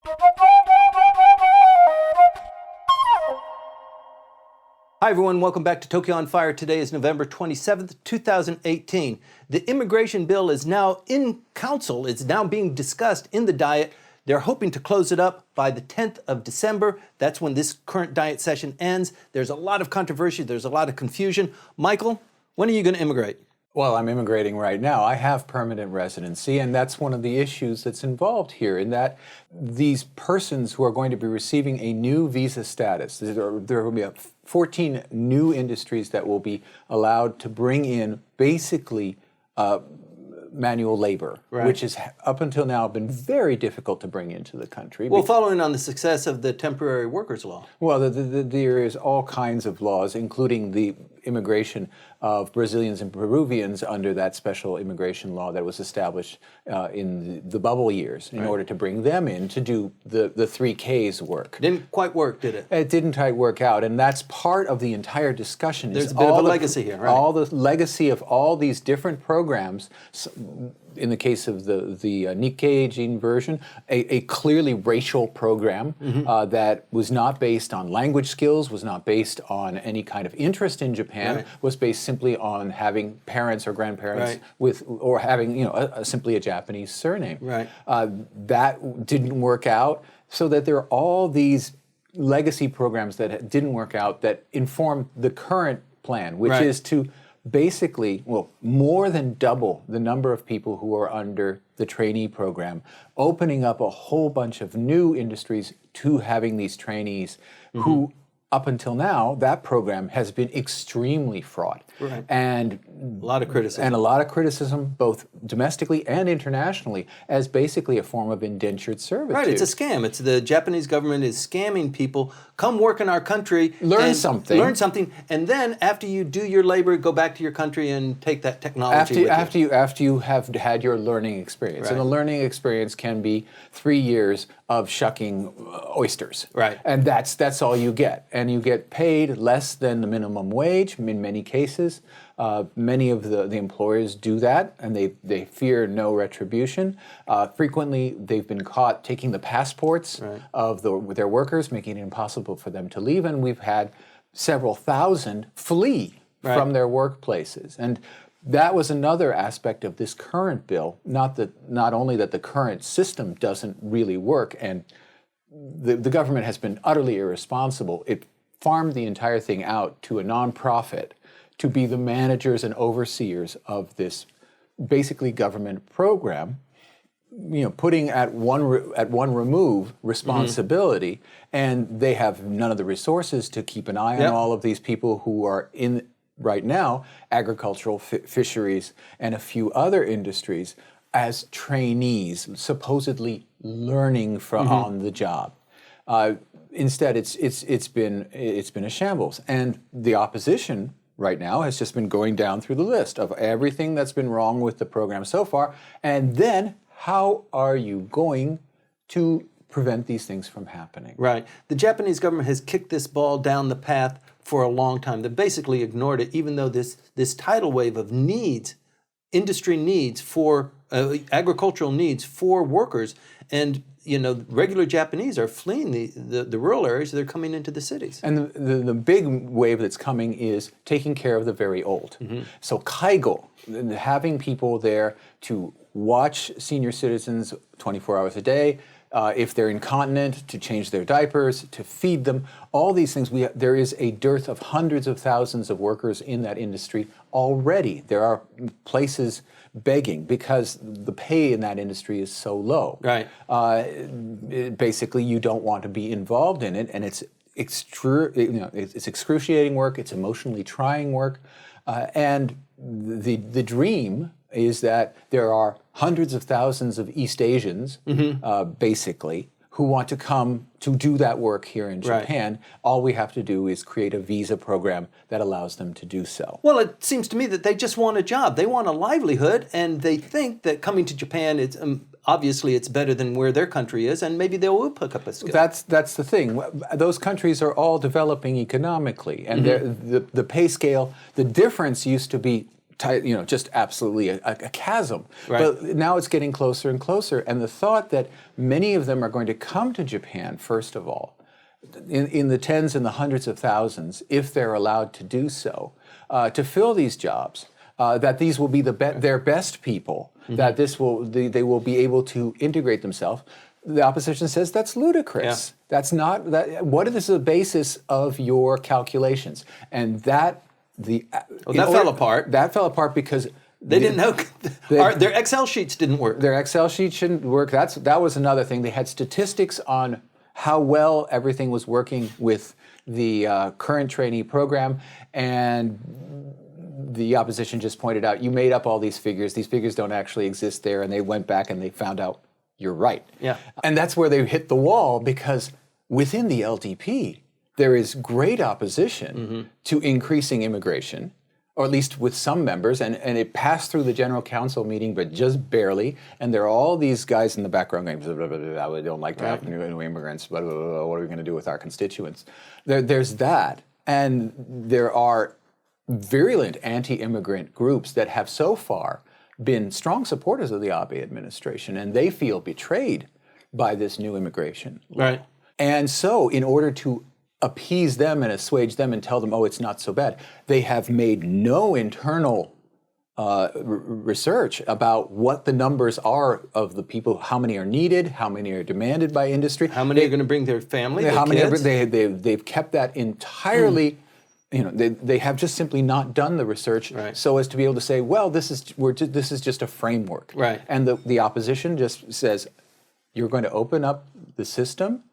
Hi everyone, welcome back to Tokyo on Fire. Today is November 27th, 2018. The immigration bill is now in council. It's now being discussed in the Diet. They're hoping to close it up by the 10th of December. That's when this current Diet session ends. There's a lot of controversy. There's a lot of confusion. Michael, when are you going to immigrate? Well, I'm immigrating right now. I have permanent residency, and that's one of the issues that's involved here, in that these persons who are going to be receiving a new visa status, there will be 14 new industries that will be allowed to bring in basically manual labor, right, which has up until now been very difficult to bring into the country. Well, following on the success of the temporary workers law. Well, there is all kinds of laws, including the immigration of Brazilians and Peruvians under that special immigration law that was established in the bubble years in order to bring them in to do the 3Ks work. Didn't quite work, did it? It didn't quite work out, and that's part of the entire discussion. There's a bit of a legacy here, right? All the legacy of all these different programs. In the case of the Nikkei gene version, a clearly racial program that was not based on language skills, was not based on any kind of interest in Japan, was based simply on having parents or grandparents or having simply a Japanese surname. Right. That didn't work out, so that there are all these legacy programs that didn't work out that inform the current plan, which is to basically, more than double the number of people who are under the trainee program, opening up a whole bunch of new industries to having these trainees who, up until now, that program has been extremely fraught. Right. And a lot of criticism. And a lot of criticism, both domestically and internationally, as basically a form of indentured servitude. Right, it's a scam. It's the Japanese government is scamming people. Come work in our country. Learn something. And then after you do your labor, go back to your country and take that technology after you have had your learning experience. Right. And the learning experience can be 3 years of shucking oysters. Right. And that's all you get. And you get paid less than the minimum wage in many cases. Many of the employers do that, and they fear no retribution. Frequently, they've been caught taking the passports of their workers, making it impossible for them to leave, and we've had several thousand flee from their workplaces. And that was another aspect of this current bill, not only that the current system doesn't really work, and the government has been utterly irresponsible. It farmed the entire thing out to a nonprofit to be the managers and overseers of this basically government program, putting at one remove responsibility, and they have none of the resources to keep an eye on all of these people who are in, right now, agricultural, fisheries, and a few other industries as trainees, supposedly learning on the job. Instead, it's been a shambles, and the opposition right now has just been going down through the list of everything that's been wrong with the program so far, and then how are you going to prevent these things from happening? Right. The Japanese government has kicked this ball down the path for a long time. They basically ignored it, even though this tidal wave of needs, industry needs for agricultural needs for workers, and regular Japanese are fleeing the rural areas. They're coming into the cities. And the big wave that's coming is taking care of the very old. So kaigo, having people there to watch senior citizens 24 hours a day, if they're incontinent, to change their diapers, to feed them, all these things. There is a dearth of hundreds of thousands of workers in that industry already. There are places begging because the pay in that industry is so low. Right. Basically, you don't want to be involved in it, and it's excruciating work. It's emotionally trying work, and the dream is that there are hundreds of thousands of East Asians, basically, who want to come to do that work here in Japan. All we have to do is create a visa program that allows them to do so. Well, it seems to me that they just want a job. They want a livelihood, and they think that coming to Japan, it's obviously it's better than where their country is, and maybe they will pick up a skill. That's the thing. Those countries are all developing economically, and the pay scale, the difference used to be just absolutely a chasm. Right. But now it's getting closer and closer, and the thought that many of them are going to come to Japan, first of all, in the tens and the hundreds of thousands, if they're allowed to do so, to fill these jobs, that these will be their best people, that they will be able to integrate themselves. The opposition says that's ludicrous. Yeah. That's not that. What is the basis of your calculations? And that fell apart. That fell apart because they didn't know their Excel sheets didn't work. Their Excel sheets shouldn't work. That was another thing. They had statistics on how well everything was working with the current trainee program, and the opposition just pointed out, you made up all these figures. These figures don't actually exist there, and they went back and they found out you're right. Yeah. And that's where they hit the wall, because within the LDP, there is great opposition to increasing immigration, or at least with some members, and it passed through the General Council meeting, but just barely. And there are all these guys in the background going, blah, blah, blah, blah, we don't like to have new immigrants, blah, blah, blah, what are we going to do with our constituents? There's that. And there are virulent anti-immigrant groups that have so far been strong supporters of the Abe administration, and they feel betrayed by this new immigration law. Right. And so in order to appease them and assuage them and tell them, oh, it's not so bad, they have made no internal research about what the numbers are of the people, how many are needed, how many are demanded by industry. How many are going to bring their family, how their kids? They've kept that entirely... they have just simply not done the research so as to be able to say, well, this is just a framework. Right. And the opposition just says, you're going to open up the system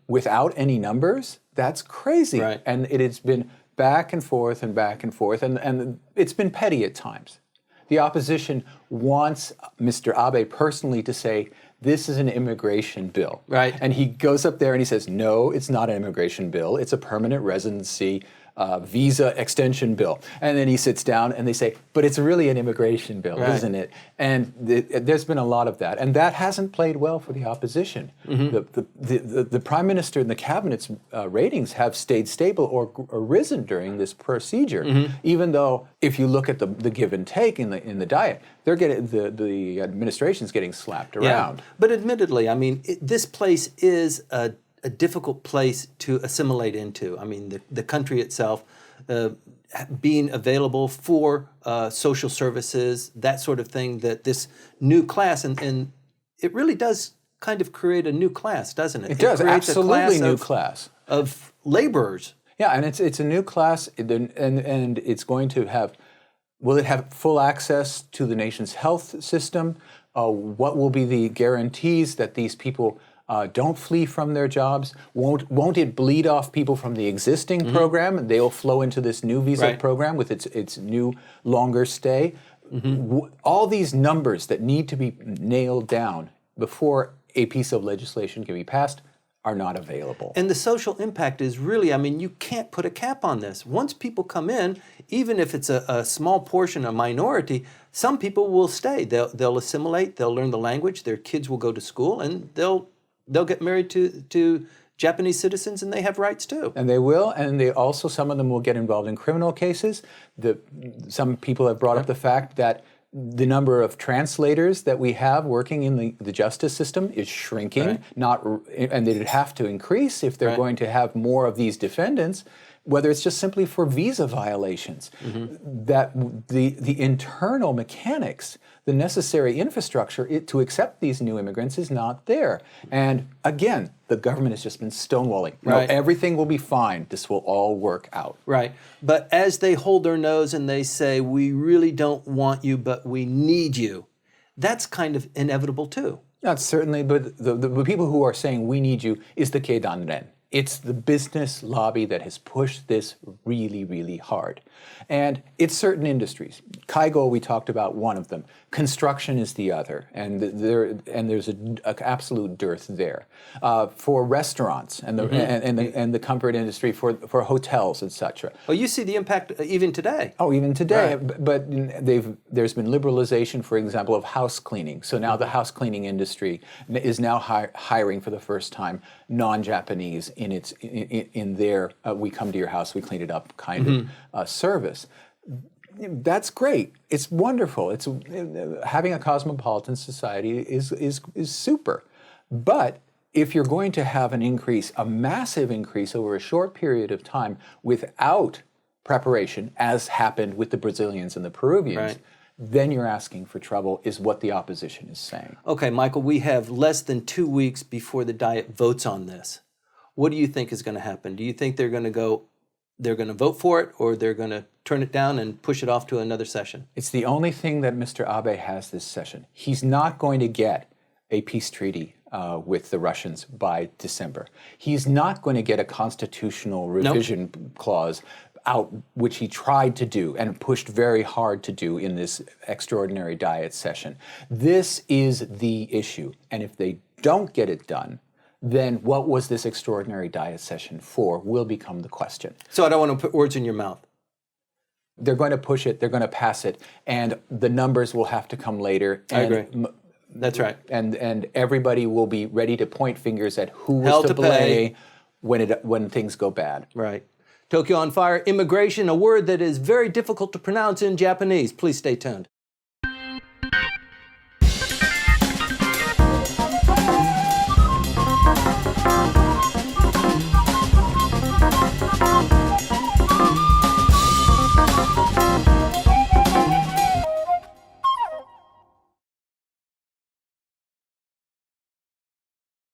without any numbers? That's crazy. Right. And it has been back and forth, and it's been petty at times. The opposition wants Mr. Abe personally to say, this is an immigration bill. Right. And he goes up there and he says, no, it's not an immigration bill. It's a permanent residency visa extension bill. And then he sits down and they say, but it's really an immigration bill, isn't it? And there's been a lot of that. And that hasn't played well for the opposition. The Prime Minister and the Cabinet's ratings have stayed stable or risen during this procedure, even though if you look at the give and take in the Diet, they're getting the administration's getting slapped around. Yeah. But admittedly, I mean, this place is a difficult place to assimilate into. I mean, the country itself being available for social services, that sort of thing, that this new class, and it really does kind of create a new class, doesn't it? It does, creates absolutely a new class. of laborers. Yeah, and it's a new class, and it's going to have, will it have full access to the nation's health system? What will be the guarantees that these people don't flee from their jobs? Won't it bleed off people from the existing program? They'll flow into this new visa program with its new longer stay. All these numbers that need to be nailed down before a piece of legislation can be passed are not available. And the social impact is really, I mean, you can't put a cap on this. Once people come in, even if it's a small portion, a minority, some people will stay. They'll assimilate, they'll learn the language, their kids will go to school, and they'll get married to Japanese citizens, and they have rights too. And they will, and they also, some of them will get involved in criminal cases. Some people have brought up the fact that the number of translators that we have working in the justice system is shrinking, and they'd have to increase if they're going to have more of these defendants, whether it's just simply for visa violations. That the internal mechanics, the necessary infrastructure to accept these new immigrants is not there. And again, the government has just been stonewalling. No, everything will be fine. This will all work out. Right. But as they hold their nose and they say, we really don't want you, but we need you, that's kind of inevitable too. That's certainly, but the people who are saying we need you is the Keidanren. It's the business lobby that has pushed this really, really hard. And it's certain industries. Kaigo, we talked about one of them. Construction is the other, and there's an absolute dearth there. For restaurants and the comfort industry, for hotels, etc. Oh, you see the impact even today. Oh, even today. But there's been liberalization, for example, of house cleaning. So now the house cleaning industry is now hiring for the first time non-Japanese in their we come to your house, we clean it up kind of service. That's great. It's wonderful. It's having a cosmopolitan society is super. But if you're going to have an increase, a massive increase over a short period of time without preparation, as happened with the Brazilians and the Peruvians, Right. then you're asking for trouble, is what the opposition is saying. Okay, Michael, we have less than 2 weeks before the Diet votes on this. What do you think is going to happen? Do you think they're going to vote for it, or they're going to turn it down and push it off to another session? It's the only thing that Mr. Abe has this session. He's not going to get a peace treaty with the Russians by December. He's not going to get a constitutional revision clause out, which he tried to do and pushed very hard to do in this extraordinary Diet session. This is the issue. And if they don't get it done, then what was this extraordinary Diet session for will become the question. So I don't want to put words in your mouth. They're going to push it, they're going to pass it, and the numbers will have to come later. I agree. That's right. And everybody will be ready to point fingers at who Hell was to to blame when things go bad. Right. Tokyo on Fire, immigration, a word that is very difficult to pronounce in Japanese. Please stay tuned.